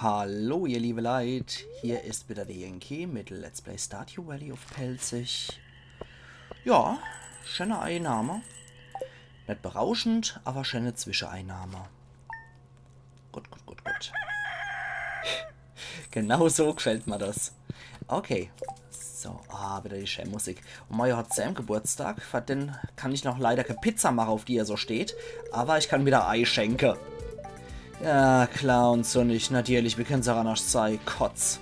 Hallo ihr liebe Leid, hier ist wieder der Yankee mit Let's Play Stardew Valley auf Pelzig. Ja, schöne Einnahme. Nicht berauschend, aber schöne Zwischeneinnahme. Gut. Genau so gefällt mir das. Okay, so, wieder die schöne Musik. Und Mario hat Sam Geburtstag, für den kann ich noch leider keine Pizza machen, auf die er so steht. Aber ich kann wieder Ei schenken. Ja, klar und so nicht. Natürlich, wir können es auch anders sein. Kotz.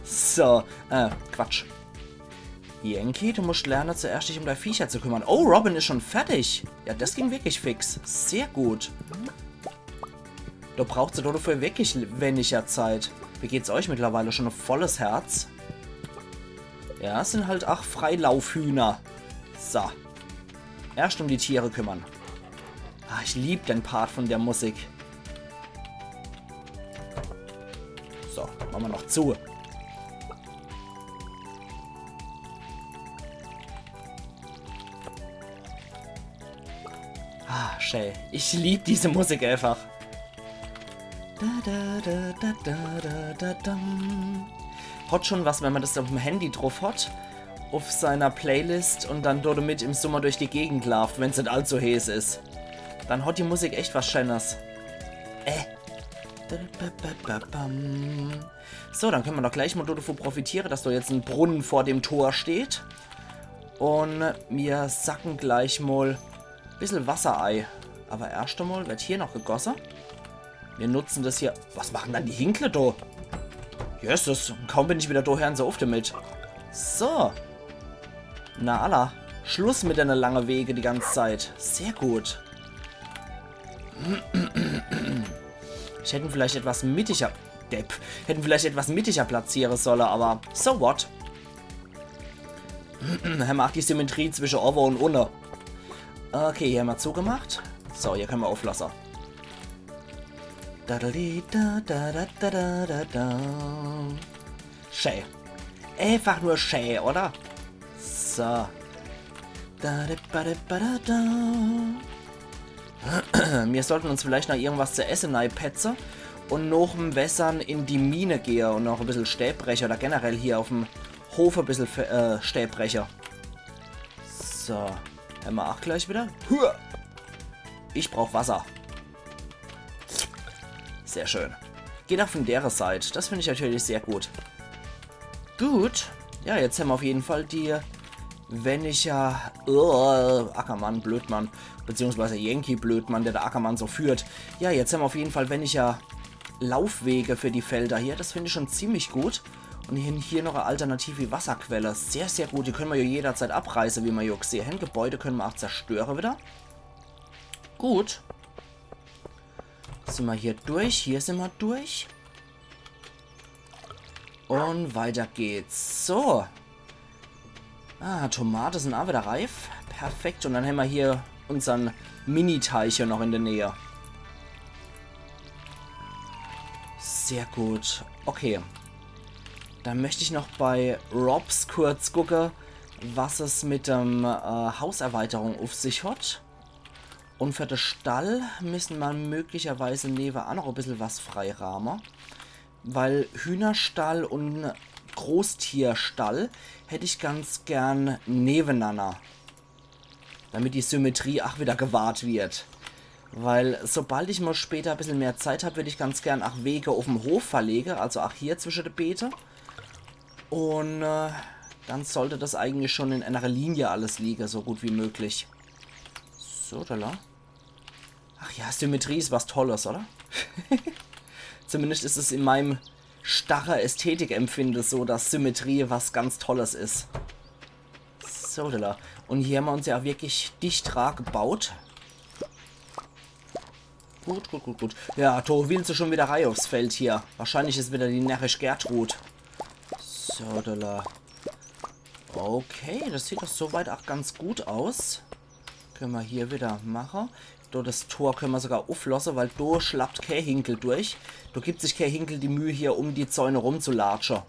So, Quatsch. Yankee, du musst lernen, zuerst dich um deine Viecher zu kümmern. Oh, Robin ist schon fertig. Ja, das ging wirklich fix. Sehr gut. Da braucht ihr dafür wirklich weniger Zeit. Wie geht's euch mittlerweile? Schon ein volles Herz? Ja, es sind halt auch Freilaufhühner. So. Erst um die Tiere kümmern. Ah, ich liebe den Part von der Musik. So, machen wir noch zu. Ah, schön. Ich liebe diese Musik einfach. Hat schon was, wenn man das auf dem Handy drauf hat, auf seiner Playlist und dann dort mit im Sommer durch die Gegend läuft, wenn es nicht allzu heiß ist. Dann hat die Musik echt was Schönes. So, dann können wir doch gleich mal davon profitieren, dass da jetzt ein Brunnen vor dem Tor steht. Und wir sacken gleich mal ein bisschen Wasserei. Aber erst einmal wird hier noch gegossen. Wir nutzen das hier. Was machen dann die Hinkle da? Jesus, kaum bin ich wieder da, hören sie auf damit. So. Na alla. Schluss mit einer langen Wege die ganze Zeit. Sehr gut. Ich hätte vielleicht etwas mittiger... Depp. Hätten vielleicht etwas mittiger platzieren sollen, aber so what? Er macht die Symmetrie zwischen Over und Unter. Okay, hier haben wir zugemacht. So, hier können wir auflassen. Schön. Einfach nur schön, oder? So. Wir sollten uns vielleicht noch irgendwas zu essen petzen und noch im Wässern in die Mine gehen und noch ein bisschen Stäbbrecher oder generell hier auf dem Hof ein bisschen Stäbbrecher. So, haben wir auch gleich wieder. Ich brauche Wasser. Sehr schön. Geht auch von der Seite. Das finde ich natürlich sehr gut. Gut. Ja, jetzt haben wir auf jeden Fall die... Wenn ich ja... Ackermann, Blödmann. Beziehungsweise Yankee Blödmann, der Ackermann so führt. Ja, jetzt haben wir auf jeden Fall, wenn ich ja... Laufwege für die Felder hier. Das finde ich schon ziemlich gut. Und hier noch eine alternative Wasserquelle. Sehr, sehr gut. Die können wir ja jederzeit abreißen, wie wir hier sehen. Gebäude können wir auch zerstören wieder. Gut. Sind wir hier durch. Hier sind wir durch. Und weiter geht's. So. Tomaten sind auch wieder reif. Perfekt. Und dann haben wir hier unseren Mini-Teich hier noch in der Nähe. Sehr gut. Okay. Dann möchte ich noch bei Robs kurz gucken, was es mit dem Hauserweiterung auf sich hat. Und für den Stall müssen wir möglicherweise neben auch noch ein bisschen was freirahmen. Weil Hühnerstall und Großtierstall hätte ich ganz gern nebeneinander. Damit die Symmetrie auch wieder gewahrt wird. Weil sobald ich mal später ein bisschen mehr Zeit habe, würde ich ganz gern auch Wege auf dem Hof verlegen. Also auch hier zwischen den Beeten. Und dann sollte das eigentlich schon in einer Linie alles liegen, so gut wie möglich. So, da la. Ach ja, Symmetrie ist was Tolles, oder? Zumindest ist es in meinem starren Ästhetikempfinden so, dass Symmetrie was ganz Tolles ist. So, da la. Und hier haben wir uns ja wirklich dicht rar gebaut. Gut. Ja, Tor, willst du schon wieder rein aufs Feld hier? Wahrscheinlich ist wieder die närrisch Gertrud. So, da la. Okay, das sieht doch soweit auch ganz gut aus. Können wir hier wieder machen. Da das Tor können wir sogar auflassen, weil da schlappt kein Hinkel durch. Da gibt sich kein Hinkel die Mühe hier, um die Zäune rumzulatschen.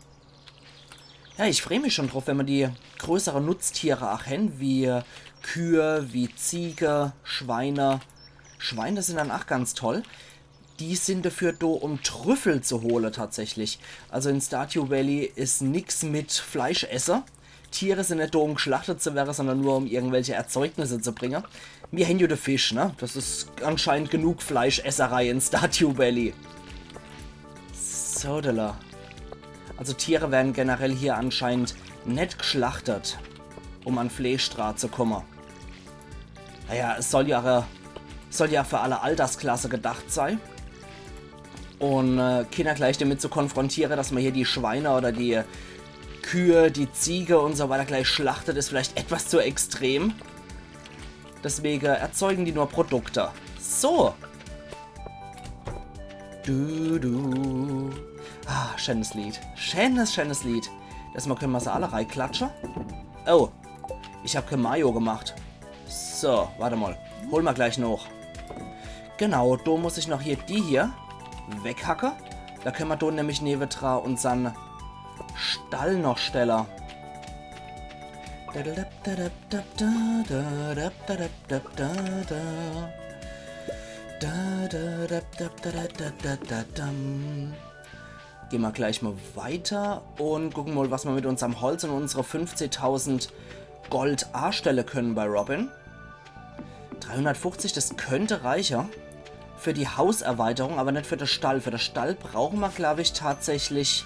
Ja, ich freue mich schon drauf, wenn wir die größeren Nutztiere auch haben, wie Kühe, wie Ziege, Schweine. Schweine sind dann auch ganz toll. die sind dafür da, um Trüffel zu holen tatsächlich. Also in Stardew Valley ist nichts mit Fleischesser. Tiere sind nicht da, um geschlachtet zu werden, sondern nur, um irgendwelche Erzeugnisse zu bringen. Wir haben ja den Fisch, ne? Das ist anscheinend genug Fleischesserei in Stardew Valley. So, Dilla. Also Tiere werden generell hier anscheinend nicht geschlachtet, um an Fleischdraht zu kommen. Naja, es soll ja für alle Altersklasse gedacht sein. Und Kinder gleich damit zu konfrontieren, dass man hier die Schweine oder die Kühe, die Ziege und so weiter gleich schlachtet, ist vielleicht etwas zu extrem. Deswegen erzeugen die nur Produkte. So. Ah, schönes Lied. Schönes Lied. Erstmal können wir sie alle reinklatschen. Oh, ich habe kein Mayo gemacht. So, warte mal. Holen wir gleich noch. Genau, da muss ich noch hier die hier weghacken. Da können wir da nämlich neben dran unseren Stall noch stellen. Gehen wir gleich mal weiter und gucken mal, was wir mit unserem Holz und unsere 15.000 Gold anstellen können bei Robin. 350, das könnte reichen für die Hauserweiterung, aber nicht für den Stall. Für den Stall brauchen wir, glaube ich, tatsächlich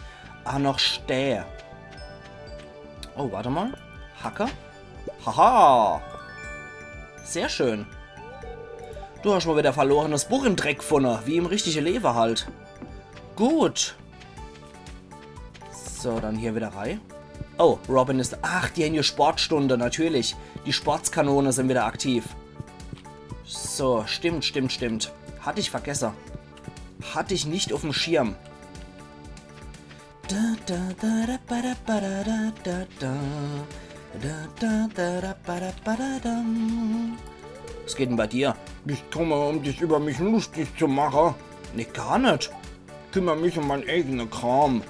noch Stähe. Oh, warte mal. Hacke. Haha. Sehr schön. Du hast mal wieder verlorenes Buch im Dreck gefunden, wie im richtigen Leben halt. Gut. So, dann hier wieder rein. Oh, Robin ist... Ach, die haben hier Sportstunde, natürlich. Die Sportskanone sind wieder aktiv. So, stimmt. Hatte ich vergessen. Hatte ich nicht auf dem Schirm. Was geht denn bei dir? Ich komme, um dich über mich lustig zu machen. Nee, gar nicht. Kümmere mich um meinen eigenen Kram.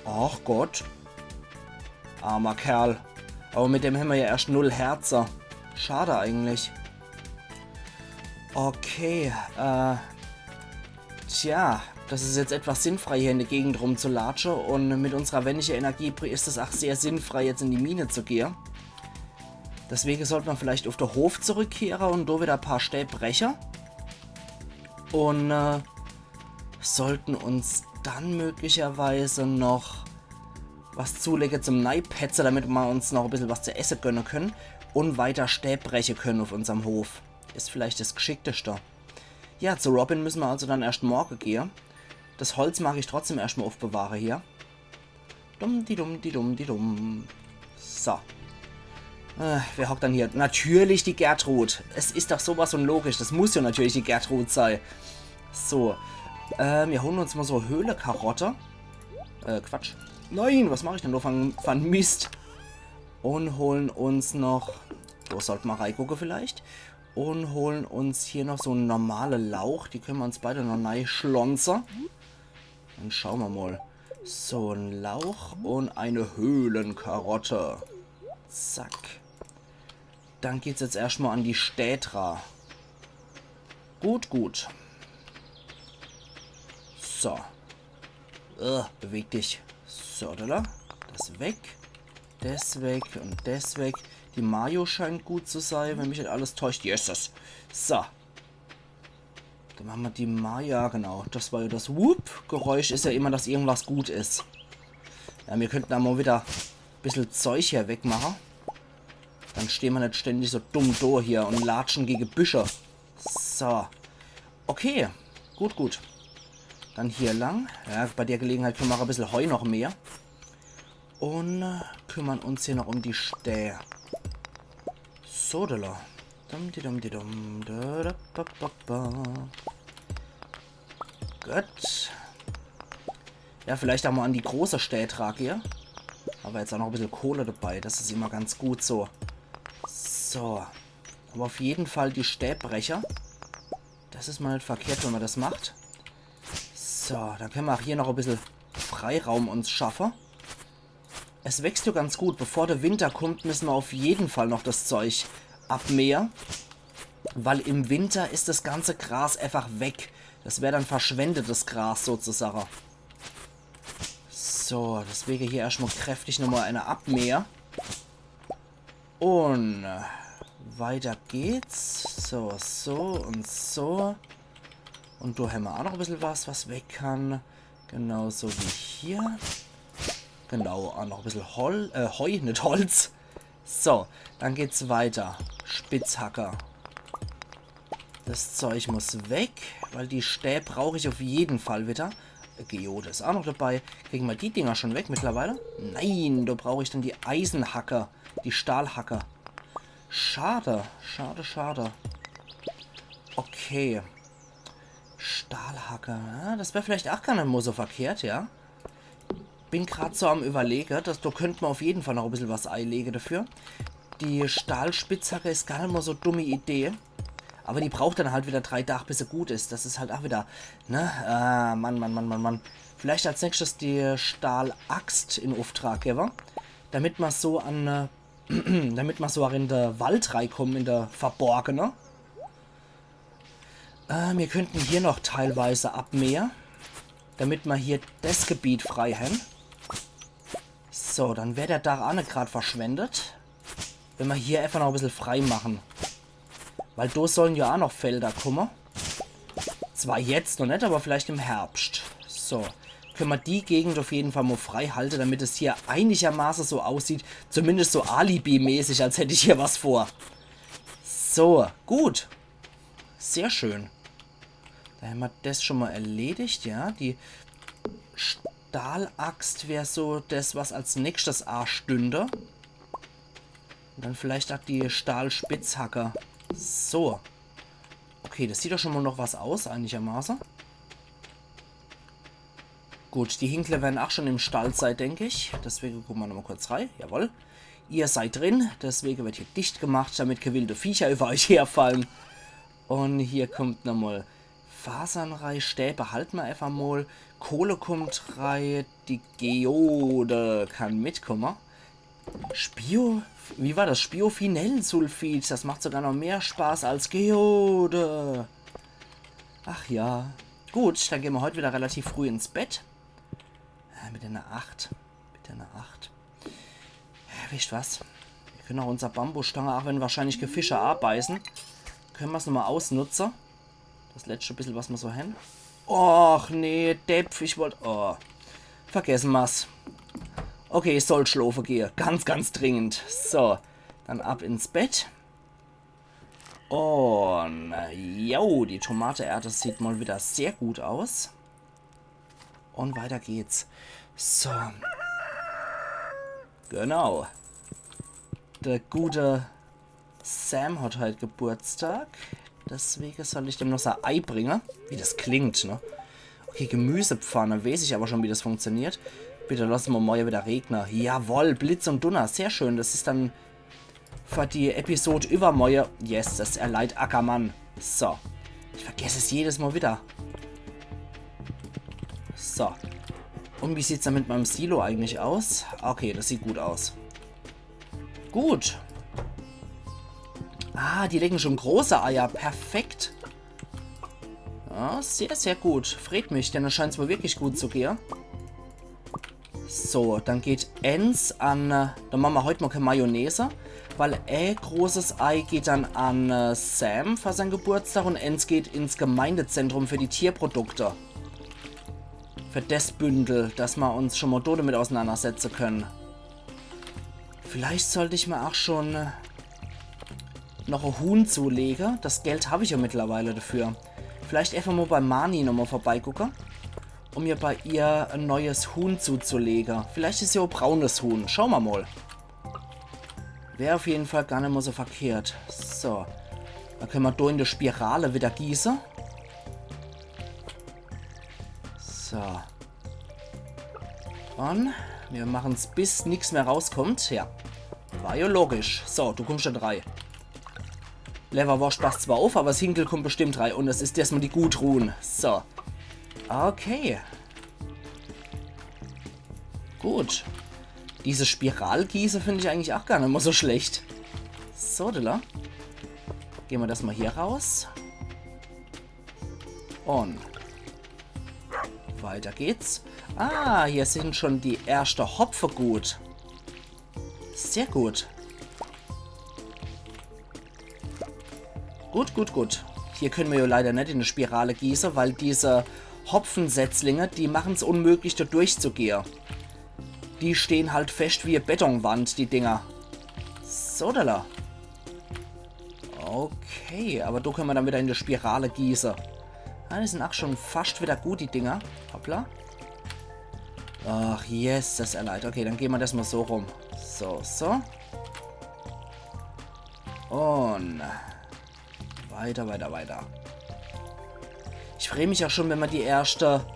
Ach Gott. Armer Kerl. Aber mit dem haben wir ja erst 0 Herzer. Schade eigentlich. Okay, tja, das ist jetzt etwas sinnfrei, hier in der Gegend rumzulatschen. Und mit unserer wendigen Energie ist es auch sehr sinnfrei, jetzt in die Mine zu gehen. Deswegen sollte man vielleicht auf den Hof zurückkehren und da wieder ein paar Stäbe brechen. Und sollten uns dann möglicherweise noch was zulegen zum Neipetze, damit wir uns noch ein bisschen was zu essen gönnen können. Und weiter Stäbe brechen können auf unserem Hof. Ist vielleicht das Geschickteste. Ja, zu Robin müssen wir also dann erst morgen gehen. Das Holz mag ich trotzdem erstmal aufbewahren hier. Dumm. So. Wer hockt dann hier? Natürlich die Gertrud. Es ist doch sowas unlogisch. Das muss ja natürlich die Gertrud sein. So. Wir holen uns mal so Höhle-Karotte. Quatsch. Nein, was mache ich denn nur von Mist? Und holen uns noch... Wo sollten wir reingucken vielleicht? Und holen uns hier noch so einen normalen Lauch. Die können wir uns beide noch neu schlonzen. Dann schauen wir mal. So, ein Lauch und eine Höhlenkarotte. Zack. Dann geht's jetzt erstmal an die Städtra. Gut. So. Beweg dich. So, da. Das weg. Das weg und das weg. Die Mayo scheint gut zu sein, wenn mich nicht alles täuscht. Yes. So. Dann machen wir die Mayo. Genau. Das war ja das Whoop-Geräusch. Ist ja immer, dass irgendwas gut ist. Ja, wir könnten da mal wieder ein bisschen Zeug hier wegmachen. Dann stehen wir nicht ständig so dumm da hier und latschen gegen Büsche. So. Okay. Gut. Dann hier lang. Ja, bei der Gelegenheit können wir auch ein bisschen Heu noch mehr. Und kümmern uns hier noch um die Stähe. So, da. Gut. Ja, vielleicht auch mal an die große Städtra hier. Aber jetzt auch noch ein bisschen Kohle dabei. Das ist immer ganz gut so. So. Aber auf jeden Fall die Stäbbrecher. Das ist mal nicht verkehrt, wenn man das macht. So, dann können wir auch hier noch ein bisschen Freiraum uns schaffen. Es wächst ja ganz gut. Bevor der Winter kommt, müssen wir auf jeden Fall noch das Zeug abmähen. Weil im Winter ist das ganze Gras einfach weg. Das wäre dann verschwendetes Gras sozusagen. So, deswegen hier erstmal kräftig nochmal eine abmähen. Und weiter geht's. So, so und so. Und da haben wir auch noch ein bisschen was weg kann. Genauso wie hier. Genau, auch noch ein bisschen Heu, nicht Holz. So, dann geht's weiter. Spitzhacker. Das Zeug muss weg, weil die Stäbe brauche ich auf jeden Fall wieder. Geode ist auch noch dabei. Kriegen wir die Dinger schon weg mittlerweile? Nein, da brauche ich dann die Eisenhacker. Die Stahlhacker. Schade, schade, schade. Okay. Stahlhacker. Ja, das wäre vielleicht auch gar nicht mehr so verkehrt, ja. Bin gerade so am Überlegen, da könnte man auf jeden Fall noch ein bisschen was einlegen dafür. Die Stahlspitzhacke ist gar nicht mal so eine dumme Idee. Aber die braucht dann halt wieder 3 Tage, bis sie gut ist. Das ist halt auch wieder, ne? Mann. Vielleicht als nächstes die Stahlaxt in Auftrag geben. Damit man so an, damit man so auch in den Wald reinkommen, in der Verborgene. Wir könnten hier noch teilweise abmähen. Damit wir hier das Gebiet frei haben. So, dann wäre der Dach auch nicht gerade verschwendet. Wenn wir hier einfach noch ein bisschen frei machen. Weil da sollen ja auch noch Felder kommen. Zwar jetzt noch nicht, aber vielleicht im Herbst. So, können wir die Gegend auf jeden Fall mal frei halten, damit es hier einigermaßen so aussieht. Zumindest so Alibi-mäßig, als hätte ich hier was vor. So, gut. Sehr schön. Da haben wir das schon mal erledigt, ja. Die Stahlaxt wäre so das, was als nächstes A stünde. Und dann vielleicht auch die Stahlspitzhacker. So. Okay, das sieht doch schon mal noch was aus, einigermaßen. Gut, die Hinkle werden auch schon im Stall sein, denke ich. Deswegen gucken wir nochmal kurz rein. Jawohl. Ihr seid drin. Deswegen wird hier dicht gemacht, damit keine wilde Viecher über euch herfallen. Und hier kommt nochmal Fasern rein. Stäbe halten wir einfach mal. Kohle kommt rein. Die Geode kann mitkommen. Wie war das? Spiophinellsulfid. Das macht sogar noch mehr Spaß als Geode. Ach ja. Gut, dann gehen wir heute wieder relativ früh ins Bett. Mit einer 8. Mit einer 8. Ja, wisst was? Wir können auch unser Bambusstange, auch wenn wahrscheinlich Fische abbeißen, können wir es nochmal ausnutzen. Das letzte bisschen, was wir so haben. Och, nee, Depp, ich wollte... Oh, vergessen wir's. Okay, ich soll schlafen gehen. Ganz, ganz dringend. So, dann ab ins Bett. Und, jo, die Tomatenerde sieht mal wieder sehr gut aus. Und weiter geht's. So. Genau. Der gute Sam hat heute Geburtstag. Deswegen soll ich dem noch sein Ei bringen. Wie das klingt, ne? Okay, Gemüsepfanne. Weiß ich aber schon, wie das funktioniert. Bitte lassen wir morgen wieder regnen. Jawohl, Blitz und Donner. Sehr schön. Das ist dann für die Episode übermorgen. Yes, das erleiht Ackermann. So. Ich vergesse es jedes Mal wieder. So. Und wie sieht es dann mit meinem Silo eigentlich aus? Okay, das sieht gut aus. Gut. Ah, die legen schon große Eier. Perfekt. Ja, sehr, sehr gut. Freut mich, denn es scheint es wohl wirklich gut zu gehen. So, dann geht Ens an... Dann machen wir heute mal keine Mayonnaise. Weil großes Ei geht dann an Sam für seinen Geburtstag. Und Ens geht ins Gemeindezentrum für die Tierprodukte. Für das Bündel, dass wir uns schon mal damit auseinandersetzen können. Vielleicht sollte ich mir auch schon noch ein Huhn zulegen. Das Geld habe ich ja mittlerweile dafür. Vielleicht einfach mal bei Mani nochmal vorbeigucken. Um mir bei ihr ein neues Huhn zuzulegen. Vielleicht ist ja auch braunes Huhn. Schauen wir mal. Wäre auf jeden Fall gar nicht mal so verkehrt. So. Dann können wir da in der Spirale wieder gießen. So. Und wir machen es, bis nichts mehr rauskommt. Ja. War ja logisch. So, du kommst schon 3. Leverwash passt zwar auf, aber das Hinkel kommt bestimmt 3. Und das ist erstmal die Gutruhen. So. Okay. Gut. Diese Spiralgieße finde ich eigentlich auch gar nicht mal so schlecht. So, Dilla. Gehen wir das mal hier raus. Und weiter geht's. Ah, hier sind schon die ersten Hopfen gut. Sehr gut. Gut, gut, gut. Hier können wir ja leider nicht in eine Spirale gießen, weil diese Hopfensetzlinge, die machen es unmöglich, da durchzugehen. Die stehen halt fest wie eine Betonwand, die Dinger. So, da. Okay, aber da können wir dann wieder in die Spirale gießen. Ah, die sind auch schon fast wieder gut, die Dinger. Hoppla. Ach, yes, das erleidet. Okay, dann gehen wir das mal so rum. So, so. Und weiter, weiter, weiter. Ich freue mich auch schon, wenn wir die erste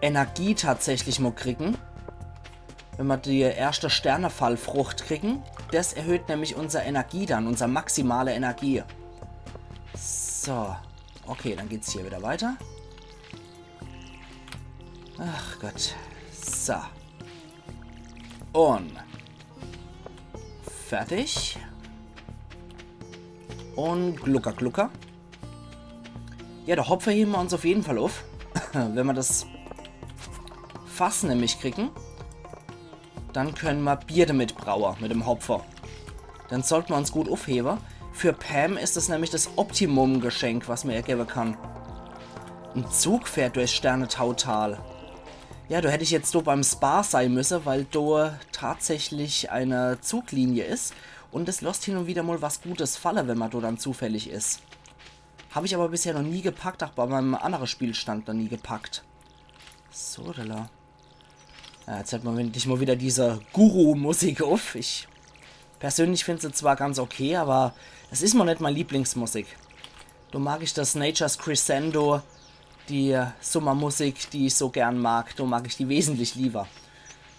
Energie tatsächlich mal kriegen. Wenn wir die erste Sternefallfrucht kriegen. Das erhöht nämlich unsere Energie dann, unsere maximale Energie. So. Okay, dann geht's hier wieder weiter. Ach Gott. So. Und fertig. Und Glucker, Glucker. Ja, der Hopfer heben wir uns auf jeden Fall auf. Wenn wir das Fass nämlich kriegen, dann können wir Bier damit brauen, mit dem Hopfer. Dann sollten wir uns gut aufheben. Für Pam ist das nämlich das Optimum-Geschenk, was mir ergeben kann. Ein Zug fährt durchs Sternetautal. Ja, da hätte ich jetzt so beim Spa sein müssen, weil da tatsächlich eine Zuglinie ist. Und es lässt hin und wieder mal was Gutes fallen, wenn man da dann zufällig ist. Habe ich aber bisher noch nie gepackt, auch bei meinem anderen Spielstand noch nie gepackt. So, da. Ja, jetzt hat man endlich mal wieder diese Guru-Musik auf. Ich persönlich finde sie zwar ganz okay, aber es ist mal nicht meine Lieblingsmusik. Da mag ich das Nature's Crescendo, die Sommermusik, die ich so gern mag. Da mag ich die wesentlich lieber.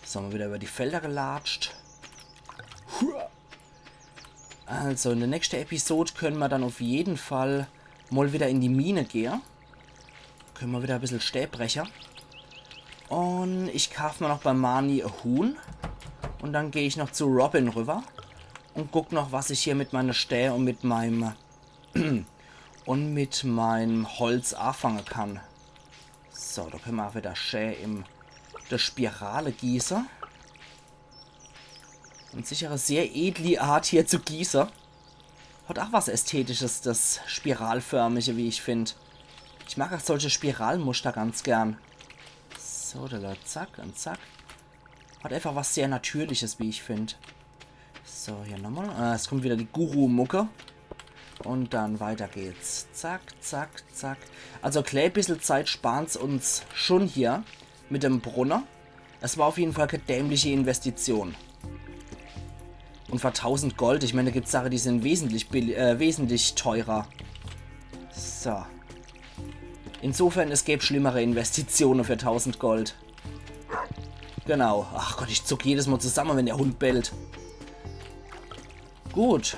So, haben wir wieder über die Felder gelatscht. Also, in der nächsten Episode können wir dann auf jeden Fall mal wieder in die Mine gehen. Können wir wieder ein bisschen Stäbbrecher. Und ich kaufe mir noch bei Marnie ein Huhn. Und dann gehe ich noch zu Robin rüber. Und gucke noch, was ich hier mit meiner Stäbe und mit meinem Holz anfangen kann. So, da können wir auch wieder schön in der Spirale gießen. Und sicher eine sehr edle Art hier zu gießen. Hat auch was Ästhetisches, das Spiralförmige, wie ich finde. Ich mag auch solche Spiralmuster ganz gern. So, da zack und zack. Hat einfach was sehr Natürliches, wie ich finde. So, hier nochmal. Es kommt wieder die Guru-Mucke. Und dann weiter geht's. Zack, zack, zack. Also ein klein bisschen Zeit sparen es uns schon hier mit dem Brunner. Es war auf jeden Fall keine dämliche Investition. Und für 1000 Gold, ich meine, da gibt es Sachen, die sind wesentlich teurer. So. Insofern, es gäbe schlimmere Investitionen für 1000 Gold. Genau. Ach Gott, ich zuck jedes Mal zusammen, wenn der Hund bellt. Gut.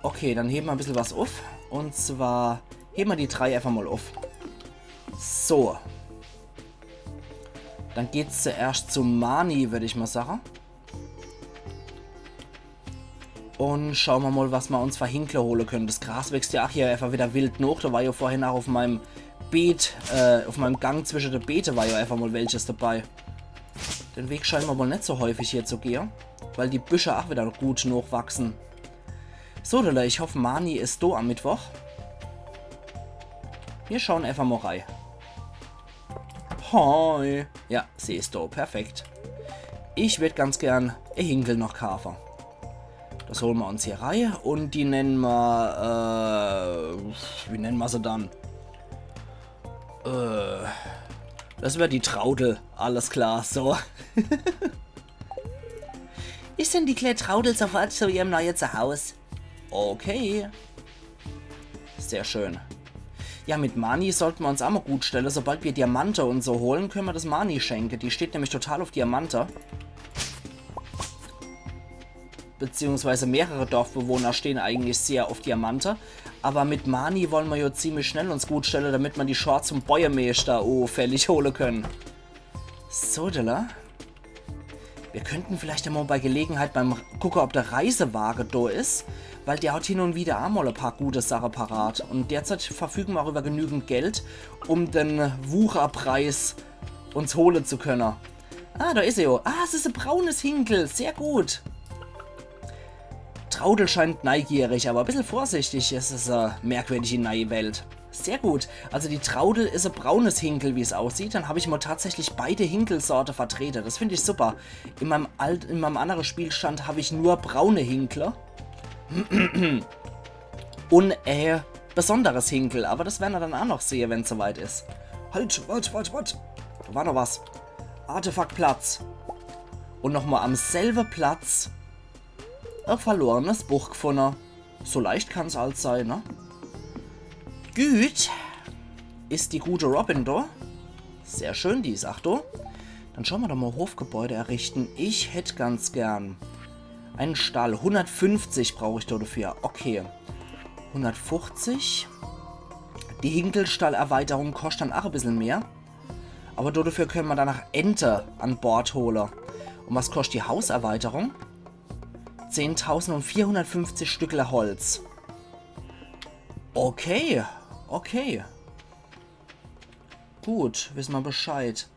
Okay, dann heben wir ein bisschen was auf. Und zwar heben wir die 3 einfach mal auf. So. Dann geht es zuerst zu Marnie, würde ich mal sagen. Und schauen wir mal, was wir uns für Hinkler holen können. Das Gras wächst ja auch hier einfach wieder wild noch. Da war ja vorhin auch auf meinem Beet, auf meinem Gang zwischen den Beete war ja einfach mal welches dabei. Den Weg scheinen wir wohl nicht so häufig hier zu gehen, weil die Büsche auch wieder gut noch wachsen. So, Leute, ich hoffe, Marnie ist da am Mittwoch. Wir schauen einfach mal rein. Hoi. Ja, sie ist da. Perfekt. Ich würde ganz gern ein Hinkel noch kaufen. Das holen wir uns hier rein und die nennen wir, wie nennen wir sie dann? Das wäre die Traudel, alles klar, so. Ist denn die kleine Traudel sofort zu ihrem neuen Zuhause? Okay. Sehr schön. Ja, mit Marnie sollten wir uns auch mal gut stellen. Sobald wir Diamante und so holen, können wir das Marnie schenken. Die steht nämlich total auf Diamante. Beziehungsweise mehrere Dorfbewohner stehen eigentlich sehr auf Diamante. Aber mit Marnie wollen wir ja ziemlich schnell uns gut stellen, damit man die Shorts zum Bäuermeister fällig holen können. So, Dilla. Wir könnten vielleicht einmal bei Gelegenheit beim gucken, ob der Reisewagen da ist, weil der hat hin und wieder auch mal ein paar gute Sachen parat. Und derzeit verfügen wir auch über genügend Geld, um den Wucherpreis uns holen zu können. Ah, da ist er ja. Ah, es ist ein braunes Hinkel. Sehr gut. Traudel scheint neugierig, aber ein bisschen vorsichtig. Es ist eine merkwürdige neue Welt. Sehr gut. Also die Traudel ist ein braunes Hinkel, wie es aussieht. Dann habe ich mal tatsächlich beide Hinkelsorte vertreten. Das finde ich super. In meinem anderen Spielstand habe ich nur braune Hinkler. Und besonderes Hinkel. Aber das werden wir dann auch noch sehen, wenn es soweit ist. Halt, wart. Da war noch was. Artefaktplatz. Und nochmal am selben Platz ein verlorenes Buch gefunden. So leicht kann es halt sein, ne? Gut. Ist die gute Robin da? Sehr schön, die sagt da. Dann schauen wir doch mal Hofgebäude errichten. Ich hätte ganz gern einen Stall. 150 brauche ich dafür. Okay. 150. Die Hinkelstallerweiterung kostet dann auch ein bisschen mehr. Aber dafür können wir danach Ente an Bord holen. Und was kostet die Hauserweiterung? 10.450 Stückle Holz. Okay. Gut, wissen wir Bescheid.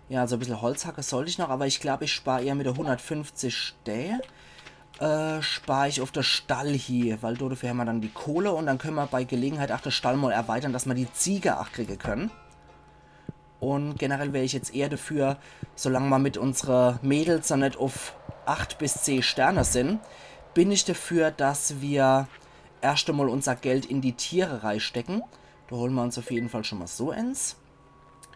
Ja, also ein bisschen Holzhacke sollte ich noch, aber ich glaube, ich spare eher mit der 150 Stähe. Spare ich auf der Stall hier, weil dafür haben wir dann die Kohle und dann können wir bei Gelegenheit auch den Stall mal erweitern, dass wir die Ziege auch kriegen können. Und generell wäre ich jetzt eher dafür, solange wir mit unseren Mädels noch nicht auf 8 bis 10 Sterne sind, bin ich dafür, dass wir erst einmal unser Geld in die Tiere reinstecken. Da holen wir uns auf jeden Fall schon mal so eins.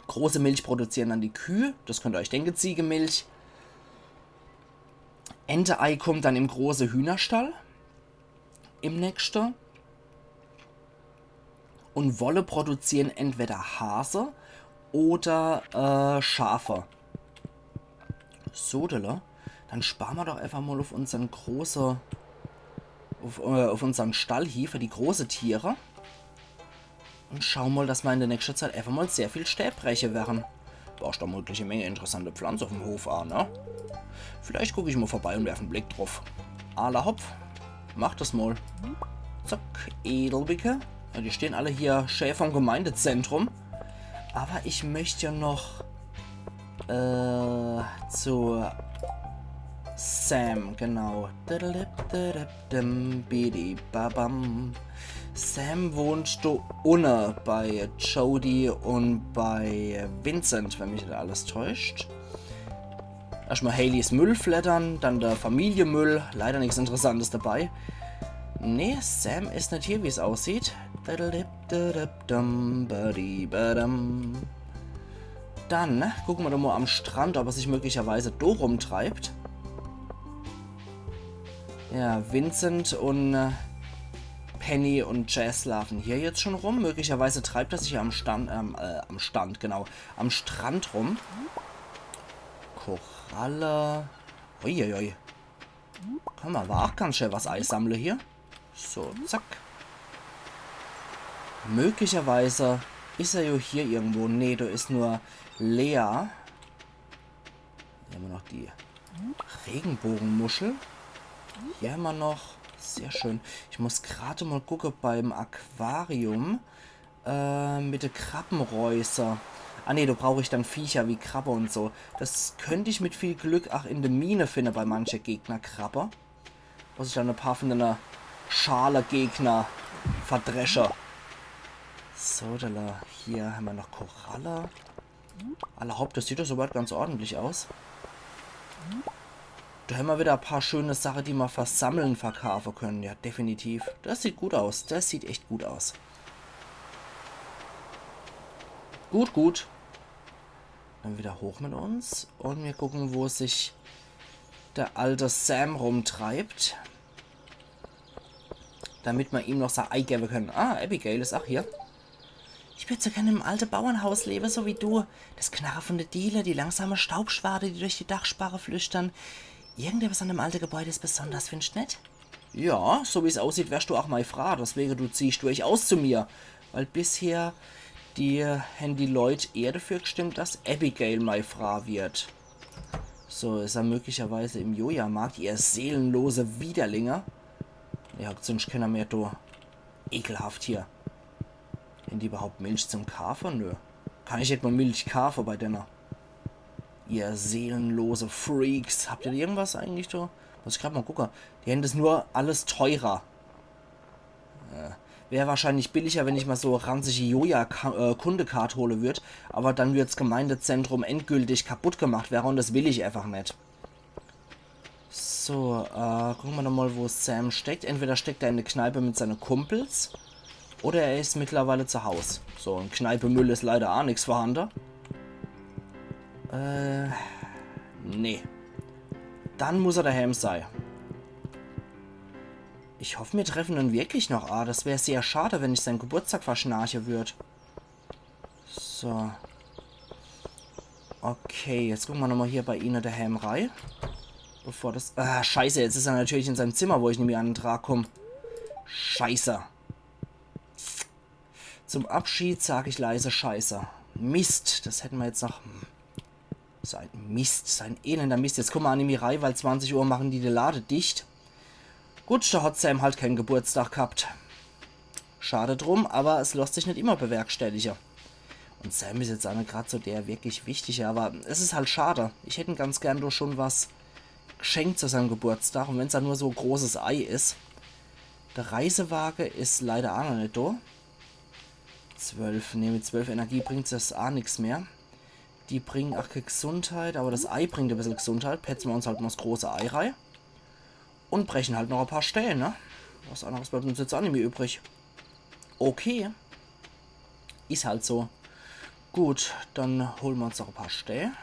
Große Milch produzieren dann die Kühe. Das könnt ihr euch denken, Ziegemilch. Ente-Ei kommt dann im großen Hühnerstall. Im nächsten. Und Wolle produzieren entweder Hase oder Schafe. So, dann sparen wir doch einfach mal auf unseren auf unseren Stall hier für die großen Tiere. Und schauen mal, dass wir in der nächsten Zeit einfach mal sehr viel Stäbbreche werden. Da ist doch möglich eine Menge interessante Pflanzen auf dem Hof an, ne? Vielleicht gucke ich mal vorbei und werfe einen Blick drauf. Ala Hopf, mach das mal. Zack, Edelbicke. Ja, die stehen alle hier schön vom Gemeindezentrum. Aber ich möchte ja noch zu Sam, genau. Sam wohnt da unten bei Jody und bei Vincent, wenn mich das alles täuscht. Erstmal Haleys Müll flattern, dann der Familienmüll. Leider nichts Interessantes dabei. Nee, Sam ist nicht hier, wie es aussieht. Dann gucken wir doch mal am Strand, ob er sich möglicherweise da rumtreibt. Ja, Vincent und Penny und Jazz laufen hier jetzt schon rum. Möglicherweise treibt er sich hier am Strand rum. Koralle. Uiuiui. Komm mal, war auch ganz schön was Eis sammle hier. So, zack. Möglicherweise ist er ja hier irgendwo. Nee, da ist nur Lea. Hier haben wir noch die Regenbogenmuschel. Hier haben wir noch. Sehr schön. Ich muss gerade mal gucken beim Aquarium. Mit der Krabbenräuser. Ah ne, da brauche ich dann Viecher wie Krabbe und so. Das könnte ich mit viel Glück auch in der Mine finden bei manchen Gegner Krabbe. Muss ich dann ein paar von den Schale-Gegner verdresche. So, hier haben wir noch Koralle. Allerhaupt, das sieht doch soweit ganz ordentlich aus. Da haben wir wieder ein paar schöne Sachen, die wir versammeln, verkaufen können. Ja, definitiv. Das sieht gut aus. Das sieht echt gut aus. Gut. Dann wieder hoch mit uns. Und wir gucken, wo sich der alte Sam rumtreibt. Damit wir ihm noch sein Ei geben können. Ah, Abigail ist auch hier. Ich würde so gerne im alten Bauernhaus leben, so wie du. Das Knarren von der Diele, die langsame Staubschwade, die durch die Dachsparre flüstern. Irgendetwas an dem alten Gebäude ist besonders, findest du nicht? Ja, so wie es aussieht, wärst du auch meine Frau. Deswegen du ziehst durchaus zu mir. Weil bisher haben die Leute eher dafür gestimmt, dass Abigail meine Frau wird. So, ist er möglicherweise im Joja-Markt, ihr seelenlose Widerlinge. Ja, sonst keiner mehr da. Ekelhaft hier. Haben die überhaupt Milch zum Kaufen? Nö. Kann ich etwa Milch kaufen bei denen? Ihr seelenlose Freaks. Habt ihr irgendwas eigentlich da? Muss ich gerade mal gucken. Die haben das nur alles teurer. Wäre wahrscheinlich billiger, wenn ich mal so ranzige Joja-Kundekarte hole würde. Aber dann wird das Gemeindezentrum endgültig kaputt gemacht wäre und das will ich einfach nicht. So, gucken wir nochmal, wo Sam steckt. Entweder steckt er in der Kneipe mit seinen Kumpels oder er ist mittlerweile zu Hause. So, in Kneipe Müll ist leider auch nichts vorhanden. Nee. Dann muss er daheim sein. Ich hoffe, wir treffen ihn wirklich noch. Das wäre sehr schade, wenn ich seinen Geburtstag verschnarche würde. So. Okay, jetzt gucken wir nochmal hier bei Ihnen daheim rein. Bevor das... scheiße, jetzt ist er natürlich in seinem Zimmer, wo ich nämlich an den Trag komme. Scheiße. Zum Abschied sage ich leise Scheiße. Mist, das hätten wir jetzt noch... So ein Mist, so ein elender Mist. Jetzt kommen wir an die Mirai, weil 20 Uhr machen die Lade dicht. Gut, da hat Sam halt keinen Geburtstag gehabt. Schade drum, aber es lässt sich nicht immer bewerkstelligen. Und Sam ist jetzt auch nicht gerade so der wirklich Wichtige, aber es ist halt schade. Ich hätte ganz gern doch schon was geschenkt zu seinem Geburtstag. Und wenn es dann nur so ein großes Ei ist. Der Reisewagen ist leider auch noch nicht da. 12, ne, mit 12 Energie bringt das auch nichts mehr. Die bringen auch keine Gesundheit, aber das Ei bringt ein bisschen Gesundheit. Petzen wir uns halt mal das große Ei rein. Und brechen halt noch ein paar Stellen, ne? Was anderes bleibt uns jetzt auch nicht mehr übrig. Okay. Ist halt so. Gut, dann holen wir uns noch ein paar Stellen.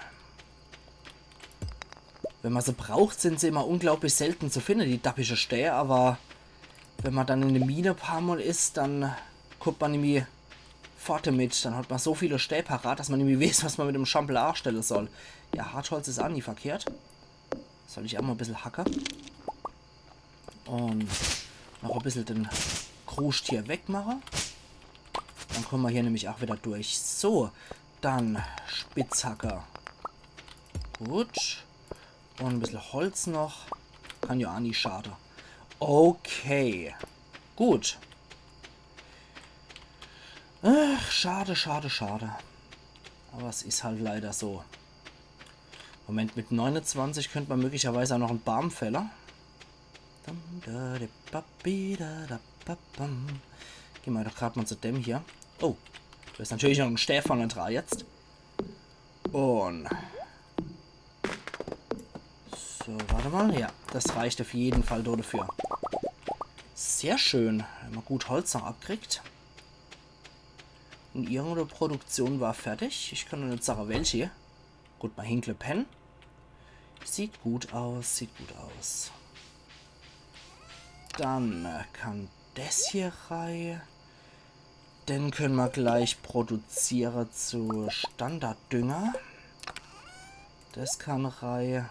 Wenn man sie braucht, sind sie immer unglaublich selten zu finden, die dappische Stähe, aber wenn man dann in der Mine ein paar Mal ist, dann guckt man nämlich fort damit. Dann hat man so viele Stäbe parat, dass man nämlich weiß, was man mit dem Schampel anstellen soll. Ja, Hartholz ist auch nie verkehrt. Soll ich auch mal ein bisschen hacken. Und noch ein bisschen den Kruscht hier wegmachen. Dann kommen wir hier nämlich auch wieder durch. So, dann Spitzhacker. Gut. Und ein bisschen Holz noch. Kann ja auch nicht schaden. Okay. Gut. Ach, schade, schade, schade. Aber es ist halt leider so. Moment, mit 29 könnte man möglicherweise auch noch einen Barmfäller. Gehen wir doch gerade mal zu dem hier. Oh, da ist natürlich noch ein Stefan dran jetzt. Und... So, warte mal. Ja, das reicht auf jeden Fall dafür. Sehr schön. Wenn man gut Holz noch abkriegt. Und ihre Produktion war fertig. Ich kann nur nicht sagen, welche. Gut, mal Hinkle Pen. Sieht gut aus, sieht gut aus. Dann kann das hier rein. Den können wir gleich produzieren zu Standarddünger. Das kann rein.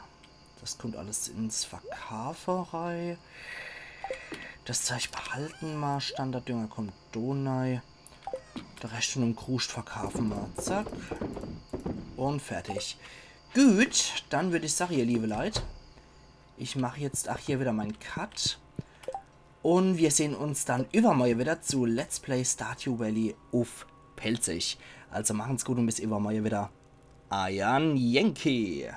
Das kommt alles ins Verkaufen rein. Das Zeug behalten wir. Standarddünger kommt Donai. Der Rest von dem Kruscht verkaufen wir. Zack. Und fertig. Gut, dann würde ich sagen, ihr liebe Leute. Ich mache jetzt auch hier wieder meinen Cut. Und wir sehen uns dann übermorgen wieder zu Let's Play Stardew Valley auf Pelzig. Also machen's gut und bis übermorgen wieder. Ayan Yankee.